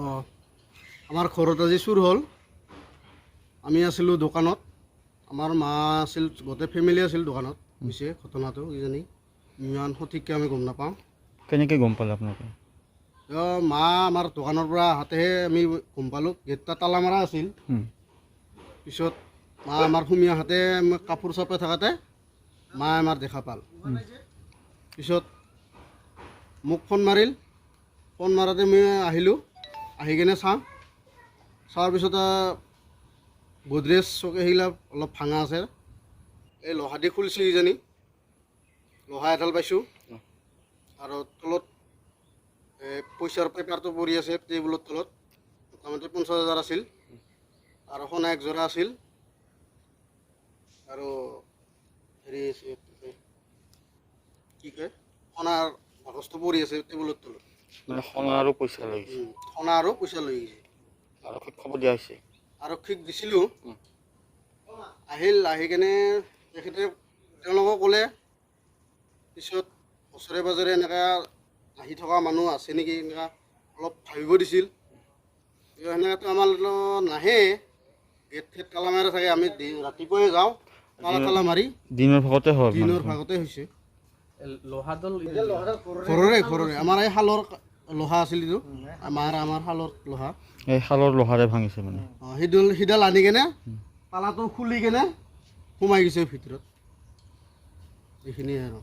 অঁ আমাৰ ঘৰত আজি চুৰ হ'ল। আমি আছিলোঁ দোকানত, আমাৰ মা আছিল, গোটেই ফেমিলি আছিল দোকানত। হৈছে ঘটনাটো কিজানি ইমান সঠিককৈ আমি গম নাপাওঁ। কেনেকৈ গম পালে আপোনালোকে? মা আমাৰ দোকানৰ পৰা আহোঁতেহে আমি গম পালোঁ, গেটটা তালা মাৰা আছিল। পিছত মা আমাৰ সুমি আহোঁতে কাপোৰ চাপে থাকোঁতে মায়ে আমাৰ দেখা পাল। পিছত মোক ফোন মাৰিল, ফোন মাৰোঁতে মই আহিলোঁ, আহি কিনে চোৱাৰ পিছত গডৰেজ চকে সেইবিলাক অলপ ভাঙা আছে। এই লোহা দি খুলিছে কিজানি, লোহা এডাল পাইছোঁ আৰু তলত পইচাৰ পেপাৰটো পৰি আছে টেবুলৰ তলত। মোটামুটি 50,000 আছিল আৰু সোণা একযোৰা আছিল আৰু হেৰি কি কয় সোণাৰ বাকচটো পৰি আছে টেবুলৰ তলত। মানে সোণা আৰু পইচা লৈ গৈছে? সোণা আৰু পইচা লৈ গৈছে। আৰক্ষীক খবৰ দিয়া হৈছে? আৰক্ষীক দিছিলোঁ, আহি কেনে তেখেতে তেওঁলোকক ক'লে। পিছত ওচৰে পাঁজৰে এনেকৈ আহি থকা মানুহ আছে নেকি এনেকুৱা অলপ ভাবিব দিছিল। সেনেকৈতো আমাৰ নাহে, গেট ঠেট তালা মাৰি থাকে, আমি ৰাতিপুৱাই যাওঁ তালা মাৰি। দিনৰ ভাগতে হ'ল? দিনৰ ভাগতে হৈছে। ঘৰৰে আমাৰ এই শালৰ লোহা আছিল, এইটো আমাৰ শালৰ লোহা। এই শালৰ লোহাৰে ভাঙিছে মানে? অঁ সিডাল আনি কেনে তালাটো খুলি কেনে সোমাই গৈছে ভিতৰত, এইখিনিয়ে আৰু।